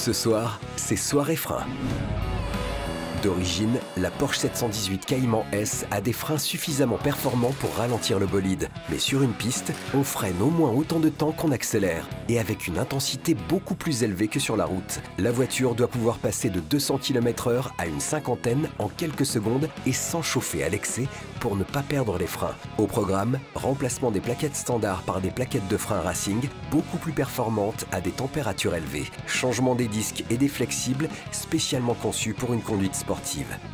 Ce soir, c'est soirée frein. D'origine, la Porsche 718 Cayman S a des freins suffisamment performants pour ralentir le bolide. Mais sur une piste, on freine au moins autant de temps qu'on accélère, et avec une intensité beaucoup plus élevée que sur la route. La voiture doit pouvoir passer de 200 km/h à une cinquantaine en quelques secondes et sans chauffer à l'excès pour ne pas perdre les freins. Au programme, remplacement des plaquettes standards par des plaquettes de frein racing, beaucoup plus performantes à des températures élevées. Changement des disques et des flexibles, spécialement conçus pour une conduite sportive.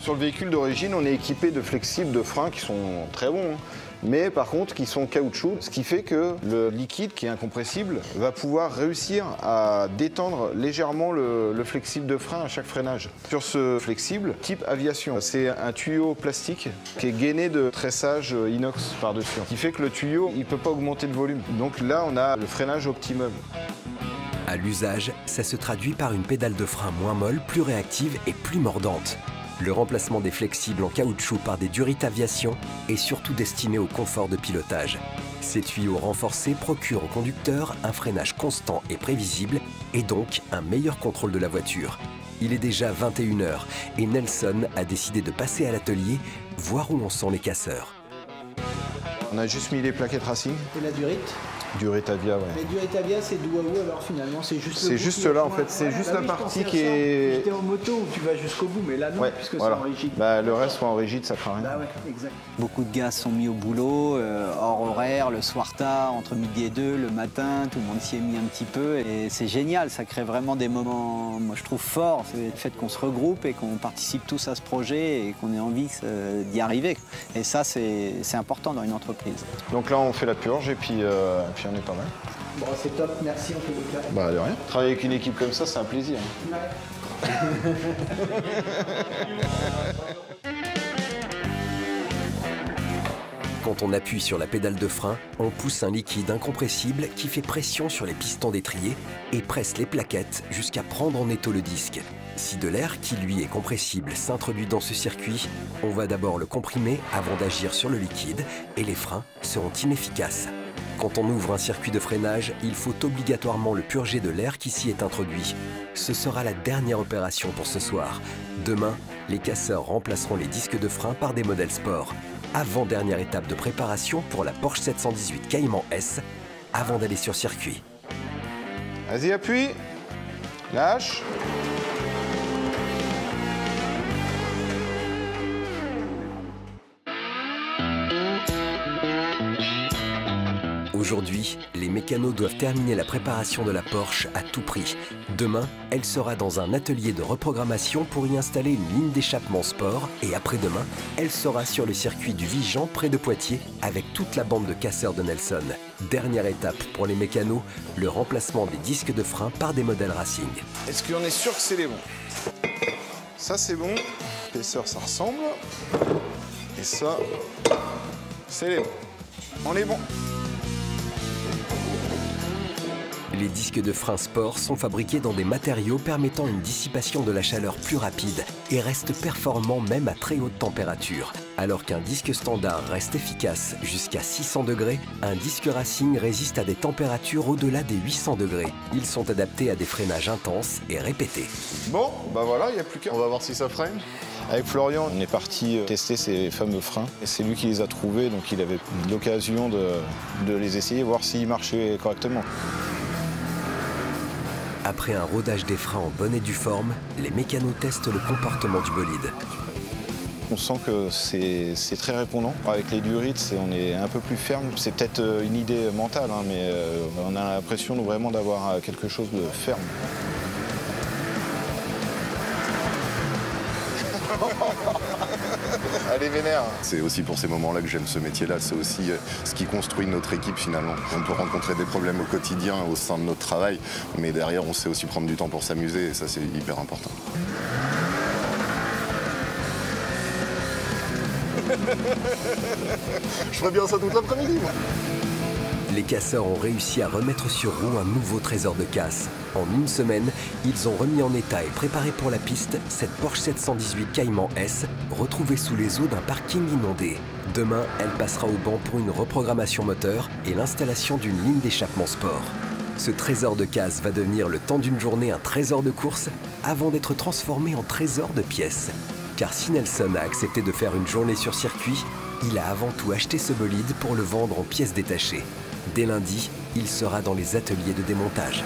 Sur le véhicule d'origine, on est équipé de flexibles de freins qui sont très bons, mais par contre qui sont caoutchouc, ce qui fait que le liquide qui est incompressible va pouvoir réussir à détendre légèrement le flexible de frein à chaque freinage. Sur ce flexible, type aviation, c'est un tuyau plastique qui est gainé de tressage inox par-dessus, ce qui fait que le tuyau il ne peut pas augmenter de volume. Donc là, on a le freinage optimum. À l'usage, ça se traduit par une pédale de frein moins molle, plus réactive et plus mordante. Le remplacement des flexibles en caoutchouc par des durites aviation est surtout destiné au confort de pilotage. Ces tuyaux renforcés procurent au conducteur un freinage constant et prévisible et donc un meilleur contrôle de la voiture. Il est déjà 21 h et Nelson a décidé de passer à l'atelier, voir où en sont les casseurs. On a juste mis les plaquettes racing. Et la durite? Durite Avia, ouais. Mais Durite Avia, c'est d'où à où alors finalement? C'est juste, c'est juste là en fait, c'est juste la partie qui est... J'étais en moto où tu vas jusqu'au bout, mais là non, ouais, puisque voilà. c'est en rigide. Bah, le reste soit en rigide, ça craint rien. Bah ouais, exact. Beaucoup de gars sont mis au boulot, hors horaire, le soir tard, entre midi et 2, le matin, tout le monde s'y est mis un petit peu. Et c'est génial, ça crée vraiment des moments, moi je trouve forts, c'est le fait qu'on se regroupe et qu'on participe tous à ce projet et qu'on ait envie d'y arriver. Et ça, c'est important dans une entreprise. Donc là, on fait la purge et puis on est pas mal. Bon, c'est top, merci en tout cas. Bah de rien. Travailler avec une équipe comme ça, c'est un plaisir. Ouais. Quand on appuie sur la pédale de frein, on pousse un liquide incompressible qui fait pression sur les pistons d'étrier et presse les plaquettes jusqu'à prendre en étau le disque. Si de l'air, qui lui est compressible, s'introduit dans ce circuit, on va d'abord le comprimer avant d'agir sur le liquide et les freins seront inefficaces. Quand on ouvre un circuit de freinage, il faut obligatoirement le purger de l'air qui s'y est introduit. Ce sera la dernière opération pour ce soir. Demain, les casseurs remplaceront les disques de frein par des modèles sport. Avant-dernière étape de préparation pour la Porsche 718 Cayman S, avant d'aller sur circuit. Vas-y, appuie. Lâche. Aujourd'hui, les mécanos doivent terminer la préparation de la Porsche à tout prix. Demain, elle sera dans un atelier de reprogrammation pour y installer une ligne d'échappement sport et après-demain, elle sera sur le circuit du Vigan près de Poitiers avec toute la bande de casseurs de Nelson. Dernière étape pour les mécanos, le remplacement des disques de frein par des modèles racing. Est-ce qu'on est sûr que c'est les bons? Ça c'est bon, l'épaisseur ça ressemble, et ça, c'est les bons. On est bon. Les disques de frein sport sont fabriqués dans des matériaux permettant une dissipation de la chaleur plus rapide et restent performants même à très haute température. Alors qu'un disque standard reste efficace jusqu'à 600 degrés, un disque racing résiste à des températures au-delà des 800 degrés. Ils sont adaptés à des freinages intenses et répétés. Bon, bah voilà, il n'y a plus qu'à. On va voir si ça freine. Avec Florian, on est parti tester ces fameux freins. Et c'est lui qui les a trouvés, donc il avait l'occasion de les essayer, voir s'ils marchaient correctement. Après un rodage des freins en bonne et due forme, les mécanos testent le comportement du bolide. On sent que c'est très répondant. Avec les durites, on est un peu plus ferme. C'est peut-être une idée mentale, hein, mais on a l'impression vraiment d'avoir quelque chose de ferme. Allez, vénère. C'est aussi pour ces moments-là que j'aime ce métier-là. C'est aussi ce qui construit notre équipe finalement. On peut rencontrer des problèmes au quotidien au sein de notre travail, mais derrière on sait aussi prendre du temps pour s'amuser et ça c'est hyper important. Je ferais bien ça toute l'après-midi, moi. Les casseurs ont réussi à remettre sur roue un nouveau trésor de casse. En une semaine, ils ont remis en état et préparé pour la piste cette Porsche 718 Cayman S, retrouvée sous les eaux d'un parking inondé. Demain, elle passera au banc pour une reprogrammation moteur et l'installation d'une ligne d'échappement sport. Ce trésor de case va devenir le temps d'une journée un trésor de course avant d'être transformé en trésor de pièces. Car si Nelson a accepté de faire une journée sur circuit, il a avant tout acheté ce bolide pour le vendre en pièces détachées. Dès lundi, il sera dans les ateliers de démontage.